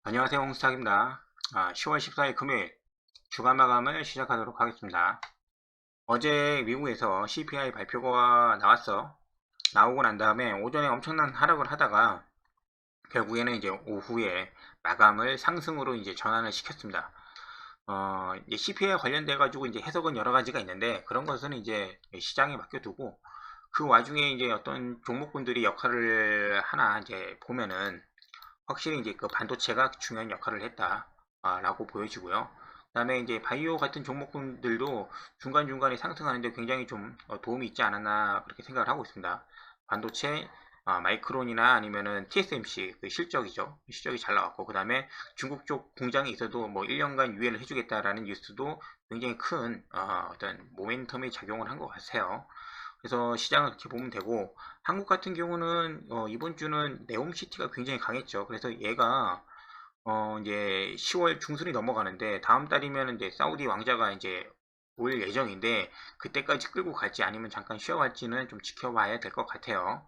안녕하세요, 홍스탁입니다. 10월 14일 금요일 주간 마감을 시작하도록 하겠습니다. 어제 미국에서 CPI 발표가 나오고 난 다음에 오전에 엄청난 하락을 하다가 결국에는 이제 오후에 마감을 상승으로 이제 전환을 시켰습니다. 이제 CPI 관련돼 가지고 이제 해석은 여러 가지가 있는데 그런 것은 이제 시장에 맡겨두고 그 와중에 이제 어떤 종목군들이 역할을 하나 이제 보면은 확실히 이제 그 반도체가 중요한 역할을 했다라고 보여지고요. 그다음에 이제 바이오 같은 종목군들도 중간중간에 상승하는데 굉장히 좀 도움이 있지 않았나 그렇게 생각을 하고 있습니다. 반도체, 마이크론이나 아니면은 TSMC 그 실적이죠. 실적이 잘 나왔고 그다음에 중국 쪽 공장에 있어도 뭐 1년간 유예를 해주겠다라는 뉴스도 굉장히 큰 어떤 모멘텀이 작용을 한 것 같아요. 그래서 시장을 그렇게 보면 되고 한국 같은 경우는 이번 주는 네옴시티가 굉장히 강했죠. 그래서 얘가 이제 10월 중순이 넘어가는데 다음 달이면 이제 사우디 왕자가 이제 올 예정인데 그때까지 끌고 갈지 아니면 잠깐 쉬어갈지는 좀 지켜봐야 될 것 같아요.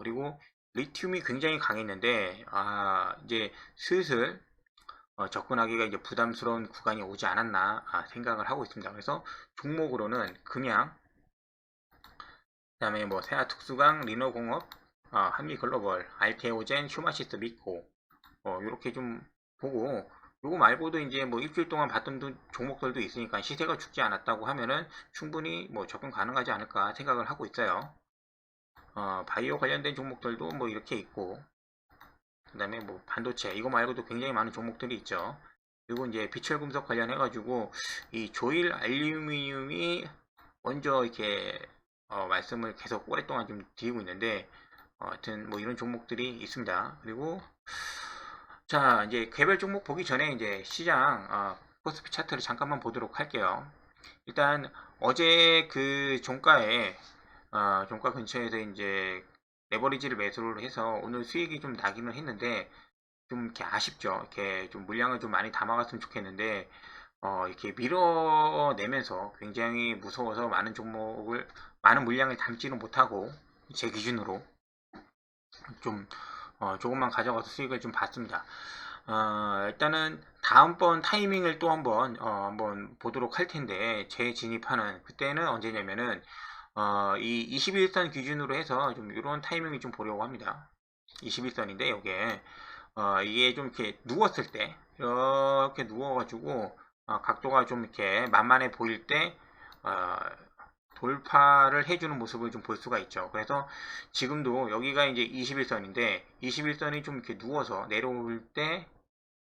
그리고 리튬이 굉장히 강했는데 이제 슬슬 접근하기가 이제 부담스러운 구간이 오지 않았나 생각을 하고 있습니다. 그래서 종목으로는 금양, 그다음에 뭐 세아특수강, 리너공업, 한미글로벌, 알테오젠, 휴마시스 믿고 이렇게 좀 보고 요거 말고도 이제 뭐 일주일 동안 봤던 종목들도 있으니까 시세가 죽지 않았다고 하면은 충분히 뭐 접근 가능하지 않을까 생각을 하고 있어요. 바이오 관련된 종목들도 뭐 이렇게 있고 그다음에 뭐 반도체 이거 말고도 굉장히 많은 종목들이 있죠. 그리고 이제 비철금속 관련해 가지고 이 조일 알루미늄이 먼저 이렇게 말씀을 계속 오랫동안 좀 드리고 있는데 하여튼 뭐 이런 종목들이 있습니다. 그리고 자 이제 개별 종목 보기 전에 이제 시장 코스피 차트를 잠깐만 보도록 할게요. 일단 어제 그 종가 근처에서 이제 레버리지를 매수를 해서 오늘 수익이 좀 나기는 했는데 좀 이렇게 아쉽죠. 이렇게 좀 물량을 좀 많이 담아갔으면 좋겠는데 이렇게 밀어내면서 굉장히 무서워서 많은 물량을 담지는 못하고 제 기준으로 좀 조금만 가져가서 수익을 좀 봤습니다. 일단은 다음번 타이밍을 또 한번 보도록 할 텐데 재진입하는 그때는 언제냐면은 이 21선 기준으로 해서 좀 이런 타이밍을 좀 보려고 합니다. 21선인데 이게 좀 이렇게 누웠을 때 이렇게 누워가지고 각도가 좀 이렇게 만만해 보일 때 어, 돌파를 해주는 모습을 좀 볼 수가 있죠. 그래서 지금도 여기가 이제 21선인데 21선이 좀 이렇게 누워서 내려올 때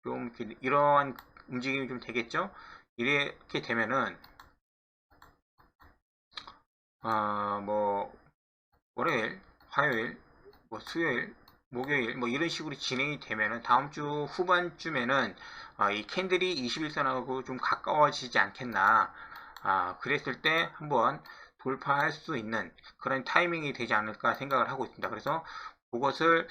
좀 이렇게 이러한 움직임이 좀 되겠죠. 이렇게 되면은 뭐 월요일, 화요일, 뭐 수요일, 목요일 뭐 이런 식으로 진행이 되면은 다음 주 후반쯤에는 이 캔들이 21선하고 좀 가까워지지 않겠나. 그랬을 때 한번 돌파할 수 있는 그런 타이밍이 되지 않을까 생각을 하고 있습니다. 그래서 그것을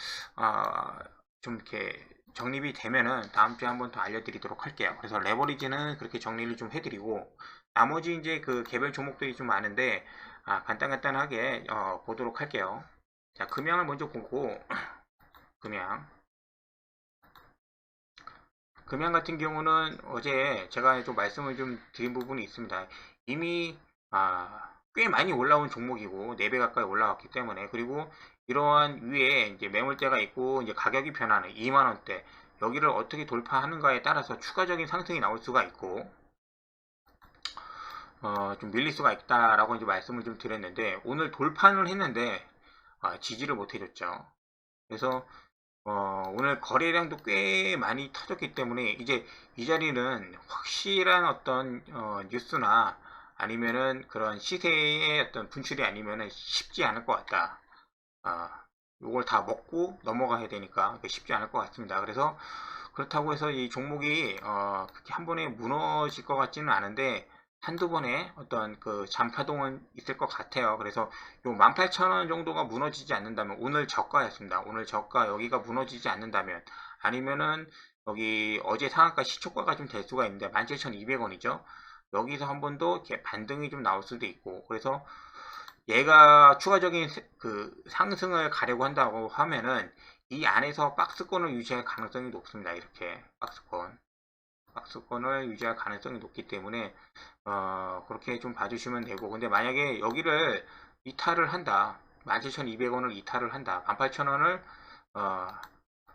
좀 이렇게 정립이 되면은 다음 주에 한번 더 알려드리도록 할게요. 그래서 레버리지는 그렇게 정리를 좀 해드리고 나머지 이제 그 개별 종목들이 좀 많은데 간단하게 보도록 할게요. 자, 금양을 먼저 보고 금양. 금양 같은 경우는 어제 제가 좀 말씀을 좀 드린 부분이 있습니다. 이미 꽤 많이 올라온 종목이고 4배 가까이 올라왔기 때문에 그리고 이러한 위에 이제 매물대가 있고 이제 가격이 변하는 2만 원대 여기를 어떻게 돌파하는가에 따라서 추가적인 상승이 나올 수가 있고 좀 밀릴 수가 있다라고 이제 말씀을 좀 드렸는데 오늘 돌파는 했는데 지지를 못 해줬죠. 그래서 오늘 거래량도 꽤 많이 터졌기 때문에 이제 이 자리는 확실한 어떤 뉴스나 아니면은 그런 시세의 어떤 분출이 아니면은 쉽지 않을 것 같다. 요걸 다 먹고 넘어가야 되니까 쉽지 않을 것 같습니다. 그래서 그렇다고 해서 이 종목이 그렇게 한 번에 무너질 것 같지는 않은데 한두 번의 어떤 그 잔파동은 있을 것 같아요. 그래서 요 18,000원 정도가 무너지지 않는다면 오늘 저가였습니다. 오늘 저가 여기가 무너지지 않는다면 아니면은 여기 어제 상한가 시초가가 좀 될 수가 있는데 17,200원이죠. 여기서 한 번 더 이렇게 반등이 좀 나올 수도 있고 그래서 얘가 추가적인 그 상승을 가려고 한다고 하면은 이 안에서 박스권을 유지할 가능성이 높습니다. 이렇게 박스권을 유지할 가능성이 높기 때문에 그렇게 좀 봐주시면 되고, 근데 만약에 여기를 이탈을 한다, 17,200원을 이탈을 한다, 18,000원을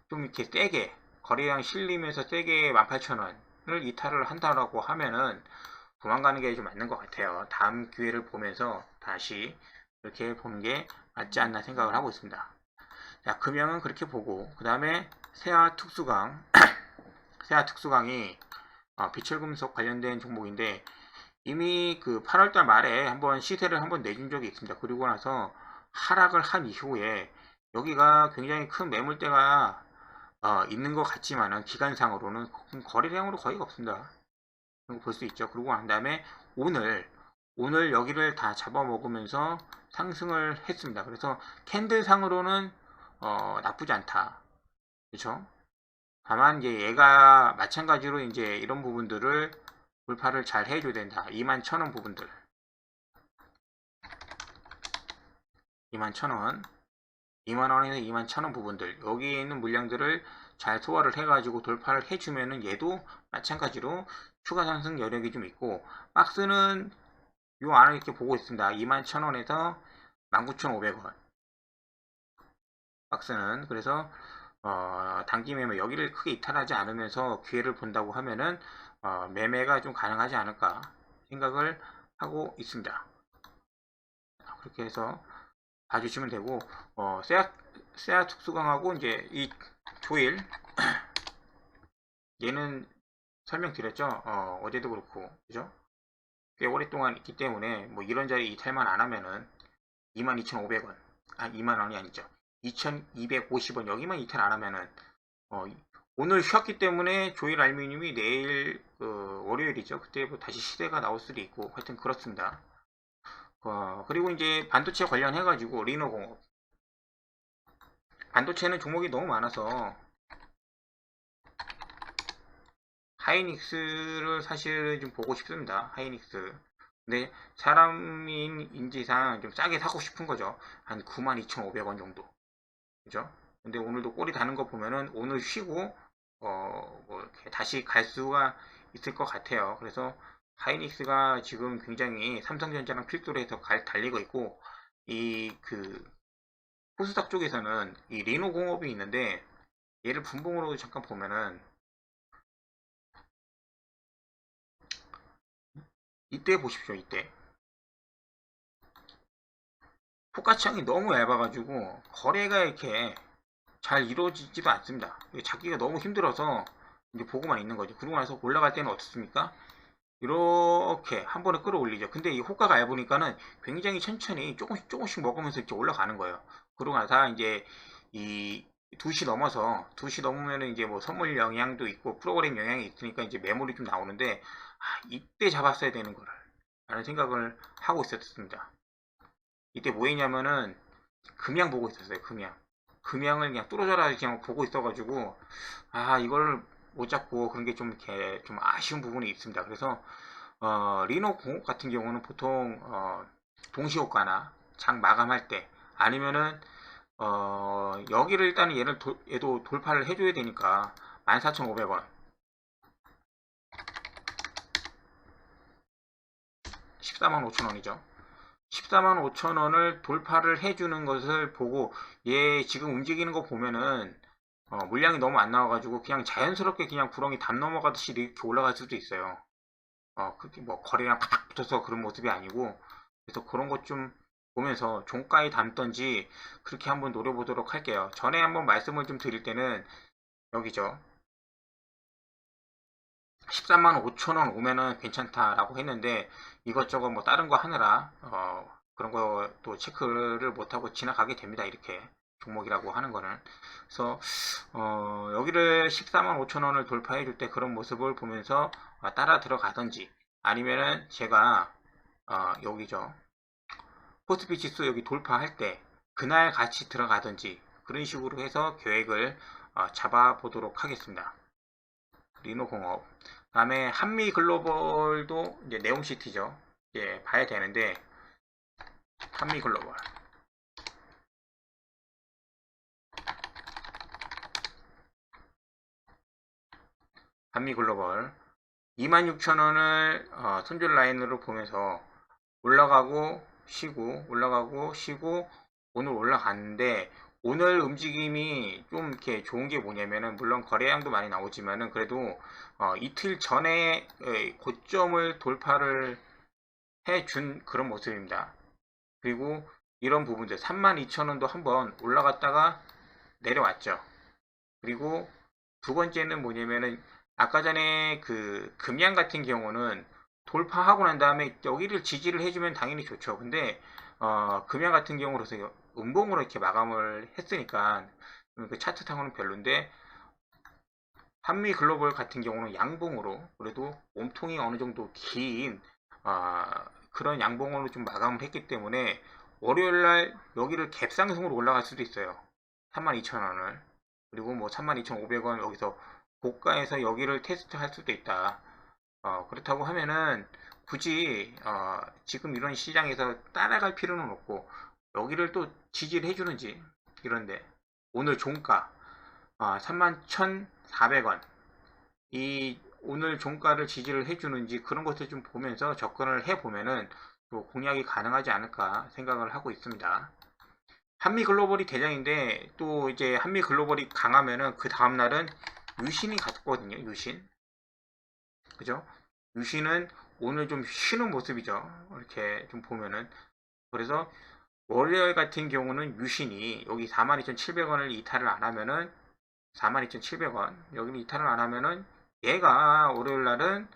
좀 이렇게 세게 거래량 실리면서 세게 18,000원을 이탈을 한다라고 하면은 도망가는 게 좀 맞는 것 같아요. 다음 기회를 보면서 다시 이렇게 보는 게 맞지 않나 생각을 하고 있습니다. 자, 금형은 그렇게 보고, 그 다음에 세아 특수강 세아 특수강이 비철금속 관련된 종목인데, 이미 그 8월달 말에 한번 시세를 한번 내준 적이 있습니다. 그리고 나서 하락을 한 이후에 여기가 굉장히 큰 매물대가 있는 것 같지만은 기간상으로는 거래량으로 거의 없습니다. 볼 수 있죠. 그리고 난 다음에 오늘 여기를 다 잡아먹으면서 상승을 했습니다. 그래서 캔들상으로는 나쁘지 않다. 그렇죠? 다만 이제 얘가 마찬가지로 이제 이런 부분들을 돌파를 잘 해줘야 된다. 21,000원 부분들, 21,000원, 2만원에서 21,000원 부분들, 여기에 있는 물량들을 잘 소화를 해가지고 돌파를 해주면은 얘도 마찬가지로 추가 상승 여력이 좀 있고, 박스는 요 안을 이렇게 보고 있습니다. 21,000원에서 19,500원 박스는. 그래서 단기 매매 여기를 크게 이탈하지 않으면서 기회를 본다고 하면은 매매가 좀 가능하지 않을까 생각을 하고 있습니다. 그렇게 해서 봐주시면 되고, 세아 특수강하고 이제 이 조일 얘는 설명드렸죠. 어제도 그렇고, 그죠? 꽤 오랫동안 있기 때문에 뭐 이런 자리 이탈만 안 하면은 22,500원, 2만원이 아니죠. 2,250원 여기만 이탈 안 하면은 오늘 쉬었기 때문에 조일 알루미늄이 내일 월요일이죠. 그때 뭐 다시 시세가 나올 수도 있고, 하여튼 그렇습니다. 그리고 이제 반도체 관련해 가지고 리노공업, 반도체는 종목이 너무 많아서 하이닉스를 사실 좀 보고 싶습니다. 하이닉스. 근데 사람인 인지상 좀 싸게 사고 싶은 거죠. 한 92,500원 정도. 그죠? 근데 오늘도 꼬리 다는 거 보면은 오늘 쉬고 뭐 이렇게 다시 갈 수가 있을 것 같아요. 그래서 하이닉스가 지금 굉장히 삼성전자랑 필두로 해서 달리고 있고, 이 그 코스닥 쪽에서는 이 리노공업이 있는데, 얘를 분봉으로 잠깐 보면은 이때 보십시오. 이때 포가치형이 너무 얇아가지고 거래가 이렇게 잘 이루어지지도 않습니다. 잡기가 너무 힘들어서 이제 보고만 있는 거죠. 그러고 나서 올라갈 때는 어떻습니까? 이렇게 한 번에 끌어올리죠. 근데 이 호가가 얇으니까는 굉장히 천천히 조금씩 먹으면서 이렇게 올라가는 거예요. 그러고 나서 이제 이 2시 넘어서 2시 넘으면은 이제 뭐 선물 영향도 있고 프로그램 영향이 있으니까 이제 매물이 좀 나오는데, 이때 잡았어야 되는 거를 라는 생각을 하고 있었습니다. 이때 뭐 했냐면은 금양 보고 있었어요. 금양을 그냥 뚫어져라 그냥 보고 있어가지고 이걸 못 잡고 그런 게 좀 이렇게 좀 아쉬운 부분이 있습니다. 그래서 리노 공업 같은 경우는 보통 동시호가나 장 마감할 때 아니면은 여기를 일단은 얘도 돌파를 해줘야 되니까 14,500원, 145,000원이죠. 145,000원을 돌파를 해주는 것을 보고, 얘 지금 움직이는 거 보면은 물량이 너무 안 나와가지고 그냥 자연스럽게 그냥 구렁이 담 넘어가듯이 이렇게 올라갈 수도 있어요. 그렇게 뭐 거래량 팍팍 붙어서 그런 모습이 아니고, 그래서 그런 것 좀 보면서 종가에 담던지 그렇게 한번 노려보도록 할게요. 전에 한번 말씀을 좀 드릴 때는 여기죠. 135,000원 오면은 괜찮다라고 했는데, 이것저것 뭐 다른 거 하느라 그런 것도 체크를 못하고 지나가게 됩니다. 이렇게 종목이라고 하는 거는. 그래서 여기를 145,000원을 돌파해 줄 때 그런 모습을 보면서 따라 들어가든지, 아니면은 제가 여기죠, 코스피 지수 여기 돌파할 때 그날 같이 들어가든지, 그런 식으로 해서 계획을 잡아 보도록 하겠습니다. 리노공업. 다음에 한미글로벌도 이제 네옴시티죠. 이제 봐야 되는데, 한미글로벌. 한미글로벌 26,000원을 손절 라인으로 보면서 올라가고 쉬고 올라가고 쉬고 오늘 올라갔는데, 오늘 움직임이 좀 이렇게 좋은 게 뭐냐면은, 물론 거래량도 많이 나오지만은 그래도 이틀 전에 고점을 돌파를 해준 그런 모습입니다. 그리고 이런 부분들 32,000원도 한번 올라갔다가 내려왔죠. 그리고 두 번째는 뭐냐면은, 아까 전에 그 금양 같은 경우는 돌파하고 난 다음에 여기를 지지를 해주면 당연히 좋죠. 근데 금양 같은 경우로서 음봉으로 이렇게 마감을 했으니까 그 차트상으로는 별론데, 한미 글로벌 같은 경우는 양봉으로 그래도 몸통이 어느 정도 긴 그런 양봉으로 좀 마감을 했기 때문에 월요일날 여기를 갭상승으로 올라갈 수도 있어요. 32,000원을. 그리고 뭐 32,500원 여기서 고가에서 여기를 테스트 할 수도 있다. 그렇다고 하면은 굳이 지금 이런 시장에서 따라갈 필요는 없고, 여기를 또 지지를 해주는지, 이런데 오늘 종가 31,400원, 이 오늘 종가를 지지를 해주는지 그런 것을 좀 보면서 접근을 해보면은 또 공략이 가능하지 않을까 생각을 하고 있습니다. 한미 글로벌이 대장인데, 또 이제 한미 글로벌이 강하면은 그 다음날은 유신이 갔거든요. 유신. 그죠? 유신은 오늘 좀 쉬는 모습이죠. 이렇게 좀 보면은. 그래서 월요일 같은 경우는 유신이 여기 42,700원을 이탈을 안 하면은, 42,700원 여기는 이탈을 안 하면은 얘가 월요일 날은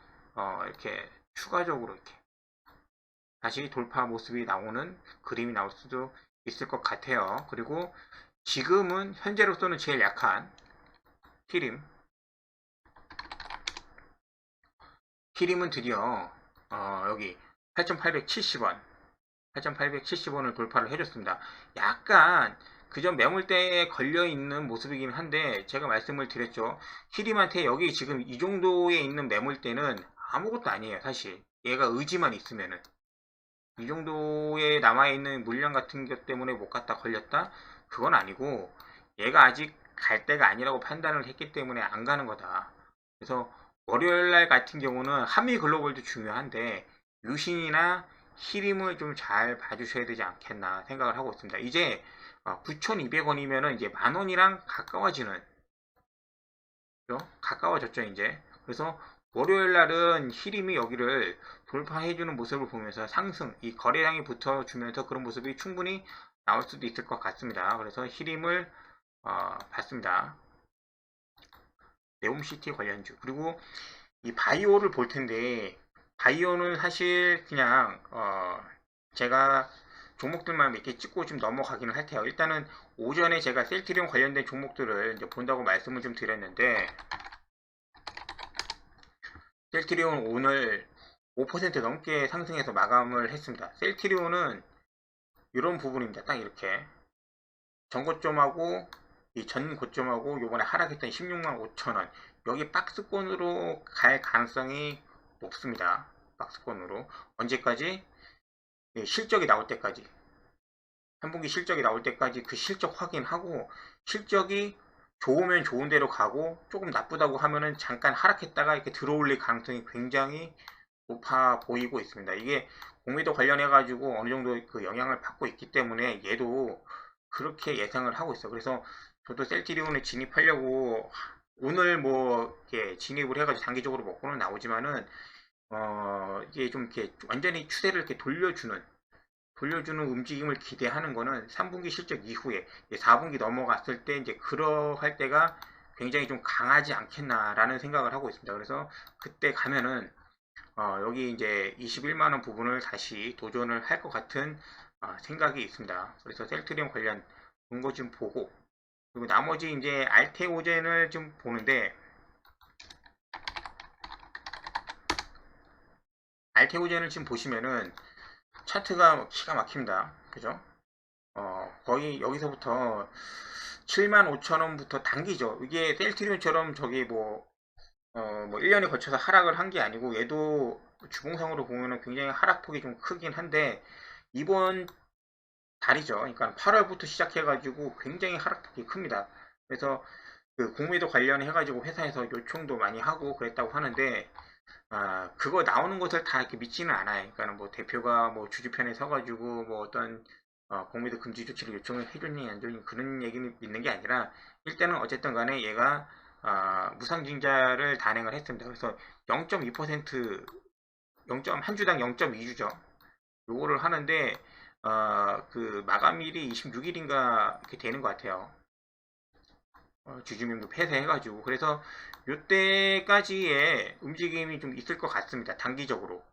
이렇게 추가적으로 이렇게 다시 돌파 모습이 나오는 그림이 나올 수도 있을 것 같아요. 그리고 지금은 현재로서는 제일 약한 히림. 히림은 드디어 여기 8,870원 8,870원을 돌파를 해줬습니다. 약간 그전 매물대에 걸려있는 모습이긴 한데, 제가 말씀을 드렸죠. 히림한테 여기 지금 이 정도에 있는 매물대는 아무것도 아니에요. 사실 얘가 의지만 있으면은 이 정도에 남아있는 물량 같은 것 때문에 못 갔다 걸렸다? 그건 아니고, 얘가 아직 갈 때가 아니라고 판단을 했기 때문에 안 가는 거다. 그래서 월요일날 같은 경우는 한미 글로벌도 중요한데 유신이나 히림을 좀 잘 봐주셔야 되지 않겠나 생각을 하고 있습니다. 이제 9,200원이면은 이제 만원이랑 가까워지는, 그죠? 가까워졌죠 이제. 그래서 월요일 날은 히림이 여기를 돌파해주는 모습을 보면서 상승, 이 거래량이 붙어주면서 그런 모습이 충분히 나올 수도 있을 것 같습니다. 그래서 히림을 봤습니다. 네옴시티 관련주. 그리고 이 바이오를 볼 텐데, 바이오는 사실 그냥 제가 종목들만 몇 개 찍고 좀 넘어가기는 할 테요. 일단은 오전에 제가 셀트리온 관련된 종목들을 이제 본다고 말씀을 좀 드렸는데, 셀트리온 오늘 5% 넘게 상승해서 마감을 했습니다. 셀트리온은 이런 부분입니다. 딱 이렇게 전고점하고 이 전 고점하고 요번에 하락했던 16만 5천원, 여기 박스권으로 갈 가능성이 높습니다. 박스권으로 언제까지? 실적이 나올 때까지, 3분기 실적이 나올 때까지 그 실적 확인하고, 실적이 좋으면 좋은 대로 가고 조금 나쁘다고 하면은 잠깐 하락했다가 이렇게 들어올릴 가능성이 굉장히 높아 보이고 있습니다. 이게 공매도 관련해 가지고 어느 정도 그 영향을 받고 있기 때문에 얘도 그렇게 예상을 하고 있어요. 그래서 저도 셀트리온에 진입하려고 오늘 뭐 이렇게 진입을 해가지고 단기적으로 먹고는 나오지만은 이게 좀 이렇게 완전히 추세를 이렇게 돌려주는 움직임을 기대하는 거는 3분기 실적 이후에 4분기 넘어갔을 때 이제 그러할 때가 굉장히 좀 강하지 않겠나라는 생각을 하고 있습니다. 그래서 그때 가면은 여기 이제 21만원 부분을 다시 도전을 할 것 같은 생각이 있습니다. 그래서 셀트리온 관련 그런 거 좀 보고, 그리고 나머지 이제 알테오젠을 좀 보는데, 알테오젠을 지금 보시면은 차트가 기가 막힙니다. 그죠? 거의 여기서부터 75,000원부터 당기죠. 이게 셀트리온처럼 저기 뭐 1년에 걸쳐서 하락을 한 게 아니고, 얘도 주봉상으로 보면은 굉장히 하락폭이 좀 크긴 한데, 이번 다르죠. 그러니까 8월부터 시작해가지고 굉장히 하락폭이 큽니다. 그래서 그 공매도 관련해가지고 회사에서 요청도 많이 하고 그랬다고 하는데, 그거 나오는 것을 다 이렇게 믿지는 않아요. 그러니까 뭐 대표가 뭐 주주편에 서가지고 뭐 어떤 공매도 금지 조치를 요청을 해줬니 안 줬니 그런 얘기는 믿는 게 아니라, 일단은 어쨌든 간에 얘가 무상증자를 단행을 했습니다. 그래서 0.2% 0. 한 주당 0.2주죠. 요거를 하는데 그 마감일이 26일인가 이렇게 되는 것 같아요. 주주명부 폐쇄해가지고. 그래서 요때까지의 움직임이 좀 있을 것 같습니다. 단기적으로.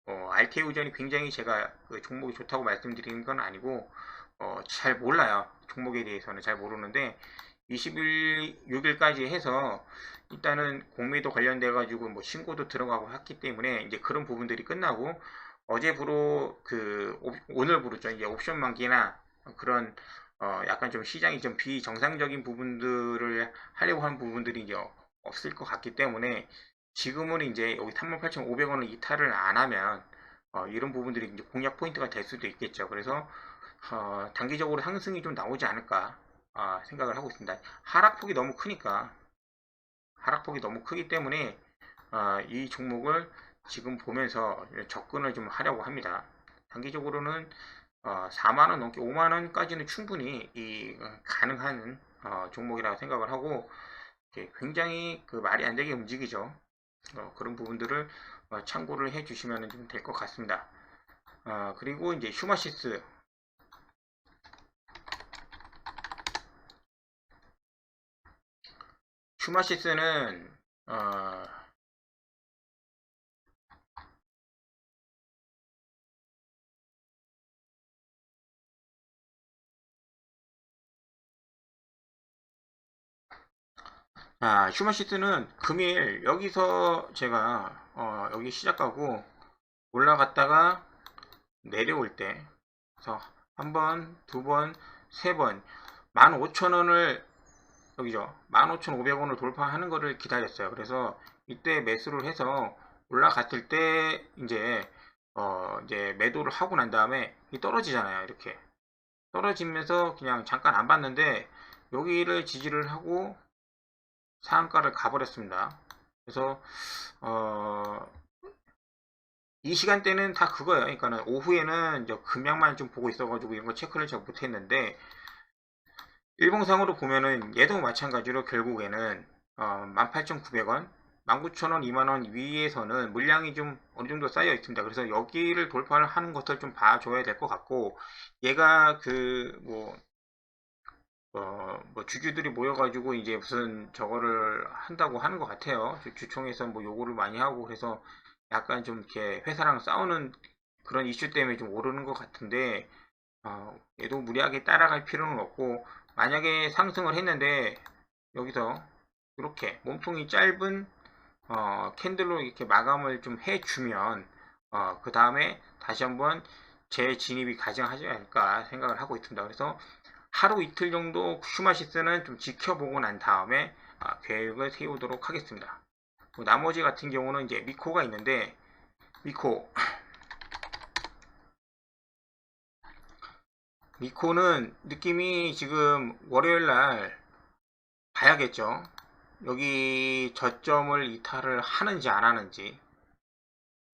RK 우전이 굉장히 제가 그 종목이 좋다고 말씀드리는 건 아니고 잘 몰라요. 종목에 대해서는 잘 모르는데 26일까지 해서 일단은 공매도 관련돼 가지고 뭐 신고도 들어가고 했기 때문에 이제 그런 부분들이 끝나고, 어제부로 그 오늘부로죠. 이제 옵션 만기나 그런 약간 좀 시장이 좀 비정상적인 부분들을 하려고 하는 부분들이 이제 없을 것 같기 때문에, 지금은 이제 여기 38,500원을 이탈을 안 하면 이런 부분들이 이제 공략 포인트가 될 수도 있겠죠. 그래서 단기적으로 상승이 좀 나오지 않을까 생각을 하고 있습니다. 하락폭이 너무 크기 때문에 이 종목을 지금 보면서 접근을 좀 하려고 합니다. 단기적으로는 4만원 넘게 5만원까지는 충분히 가능한 종목이라고 생각을 하고, 굉장히 그 말이 안 되게 움직이죠. 그런 부분들을 참고를 해 주시면 좀 될 것 같습니다. 그리고 이제 슈마시스는 슈마시스는 금일 여기서 제가 여기 시작하고 올라갔다가 내려올 때, 그래서 한 번, 두 번, 세 번 15,000원을 여기죠. 15,500원을 돌파하는 거를 기다렸어요. 그래서 이때 매수를 해서 올라갔을 때 이제 매도를 하고 난 다음에 떨어지잖아요. 이렇게 떨어지면서 그냥 잠깐 안 봤는데 여기를 지지를 하고 상한가를 가버렸습니다. 그래서 이 시간대는 다 그거예요. 그러니까는 오후에는 이제 금양만 좀 보고 있어가지고 이런 거 체크를 잘 못했는데, 일봉상으로 보면은 얘도 마찬가지로 결국에는 18,900원, 19,000원, 2만원 위에서는 물량이 좀 어느 정도 쌓여 있습니다. 그래서 여기를 돌파를 하는 것을 좀 봐줘야 될 것 같고, 얘가 뭐 주주들이 모여가지고 이제 무슨 저거를 한다고 하는 것 같아요. 주총에서 뭐 요구를 많이 하고, 그래서 약간 좀 이렇게 회사랑 싸우는 그런 이슈 때문에 좀 오르는 것 같은데, 얘도 무리하게 따라갈 필요는 없고, 만약에 상승을 했는데 여기서 이렇게 몸통이 짧은 캔들로 이렇게 마감을 좀 해주면 그 다음에 다시 한번 재진입이 가능하지 않을까 생각을 하고 있습니다. 그래서 하루 이틀 정도 슈마시스는 좀 지켜보고 난 다음에 계획을 세우도록 하겠습니다. 나머지 같은 경우는 이제 미코가 있는데, 미코는 느낌이 지금 월요일날 봐야겠죠. 여기 저점을 이탈을 하는지 안 하는지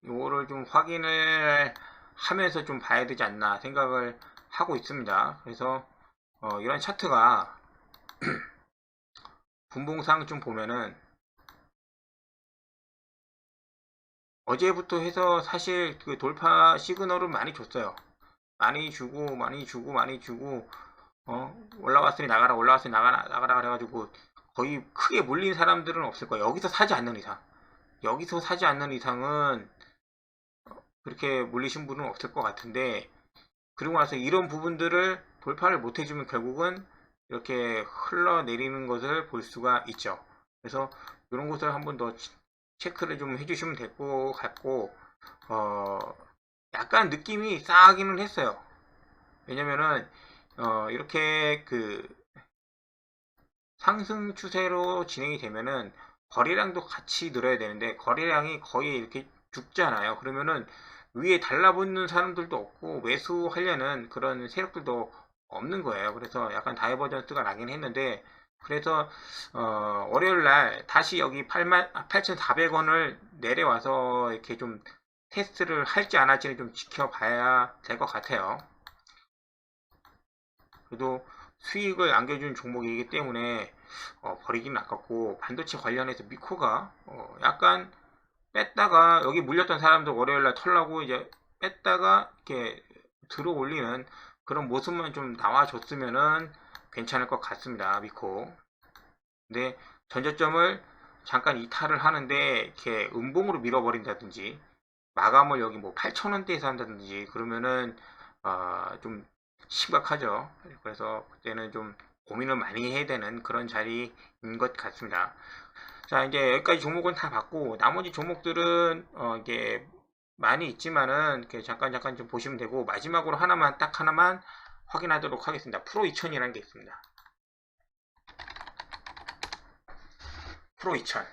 이거를 좀 확인을 하면서 좀 봐야 되지 않나 생각을 하고 있습니다. 그래서 이런 차트가 분봉상 좀 보면은 어제부터 해서 사실 그 돌파 시그널을 많이 줬어요. 많이 주고 올라왔으니 나가라, 올라왔으니 나가라 그래가지고 거의 크게 물린 사람들은 없을 거예요. 여기서 사지 않는 이상은 그렇게 물리신 분은 없을 것 같은데, 그리고 나서 이런 부분들을 돌파를 못 해주면 결국은 이렇게 흘러내리는 것을 볼 수가 있죠. 그래서 이런 것을 한번 더 체크를 좀 해주시면 될 것 같고, 약간 느낌이 싸하기는 했어요. 왜냐면은 이렇게 그 상승 추세로 진행이 되면은 거래량도 같이 늘어야 되는데 거래량이 거의 이렇게 죽잖아요. 그러면은 위에 달라붙는 사람들도 없고 매수하려는 그런 세력들도 없는 거예요. 그래서 약간 다이버전스가 나긴 했는데, 그래서 월요일 날 다시 여기 8,400원을 내려와서 이렇게 좀 테스트를 할지 안 할지는 좀 지켜봐야 될 것 같아요. 그래도 수익을 안겨준 종목이기 때문에 버리기는 아깝고, 반도체 관련해서 미코가 약간 뺐다가 여기 물렸던 사람도 월요일날 털라고 이제 뺐다가 이렇게 들어 올리는 그런 모습만 좀 나와줬으면은 괜찮을 것 같습니다. 미코. 근데 전저점을 잠깐 이탈을 하는데 이렇게 음봉으로 밀어버린다든지 마감을 여기 뭐 8,000원대에서 한다든지 그러면은 좀 심각하죠. 그래서 그때는 좀 고민을 많이 해야 되는 그런 자리인 것 같습니다. 자, 이제 여기까지 종목은 다 봤고, 나머지 종목들은 이게 많이 있지만은 이렇게 잠깐 좀 보시면 되고, 마지막으로 딱 하나만 확인하도록 하겠습니다. 프로 2000이라는 게 있습니다. 프로 2000.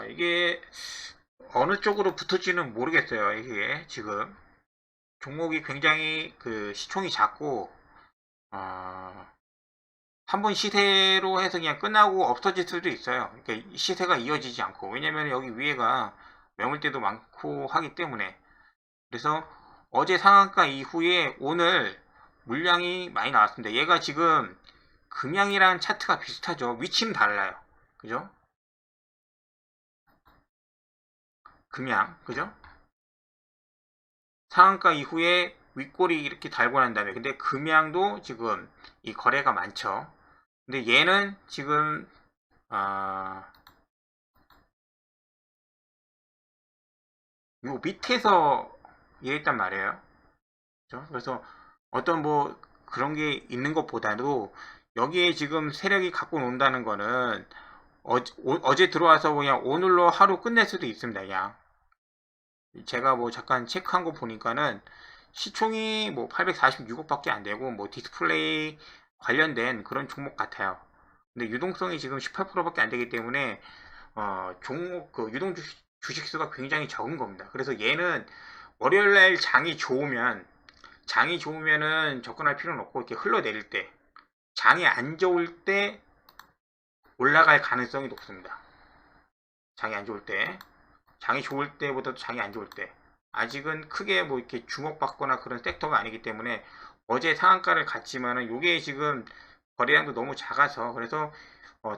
이게 어느 쪽으로 붙을지는 모르겠어요. 이게 지금 종목이 굉장히 그 시총이 작고, 한번 시세로 해서 그냥 끝나고 없어질 수도 있어요. 그러니까 시세가 이어지지 않고. 왜냐면 여기 위에가 매물대도 많고 하기 때문에. 그래서 어제 상한가 이후에 오늘 물량이 많이 나왔습니다. 얘가 지금 금양이랑 차트가 비슷하죠. 위치는 달라요. 그죠? 금양, 그죠? 상한가 이후에 윗골이 이렇게 달고 난 다음에, 근데 금양도 지금 이 거래가 많죠. 근데 얘는 지금 요 밑에서 이랬단 말이에요. 그렇죠? 그래서 어떤 뭐 그런 게 있는 것보다도 여기에 지금 세력이 갖고 논다는 거는 어제 들어와서 그냥 오늘로 하루 끝낼 수도 있습니다. 그냥 제가 뭐 잠깐 체크한 거 보니까는 시총이 뭐 846억밖에 안 되고 뭐 디스플레이 관련된 그런 종목 같아요. 근데 유동성이 지금 18%밖에 안 되기 때문에 종목 그 유동 주식수가 굉장히 적은 겁니다. 그래서 얘는 월요일날 장이 좋으면은 접근할 필요는 없고 이렇게 흘러내릴 때, 장이 안 좋을 때 올라갈 가능성이 높습니다. 장이 안 좋을 때, 장이 좋을 때보다도 장이 안 좋을 때, 아직은 크게 뭐 이렇게 주목받거나 그런 섹터가 아니기 때문에 어제 상한가를 갔지만은 요게 지금 거래량도 너무 작아서, 그래서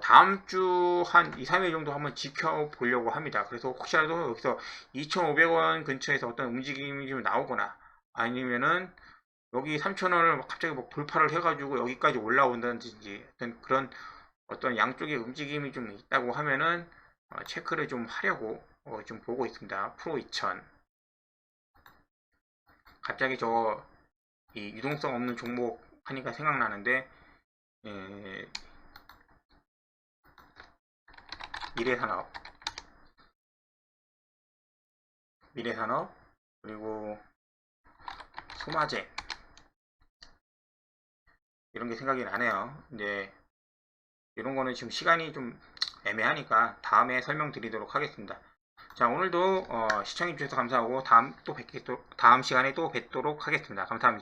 다음 주 한 2, 3일 정도 한번 지켜보려고 합니다. 그래서 혹시라도 여기서 2,500원 근처에서 어떤 움직임이 좀 나오거나 아니면은 여기 3,000원을 갑자기 뭐 돌파를 해가지고 여기까지 올라온다든지 그런 어떤 양쪽의 움직임이 좀 있다고 하면은 체크를 좀 하려고 좀 보고 있습니다. 프로 2000. 갑자기 이 유동성 없는 종목 하니까 생각나는데, 에, 미래산업, 그리고 소마제, 이런 게 생각이 나네요. 근데 이런 거는 지금 시간이 좀 애매하니까 다음에 설명드리도록 하겠습니다. 자, 오늘도 시청해주셔서 감사하고 다음 시간에 또 뵙도록 하겠습니다. 감사합니다.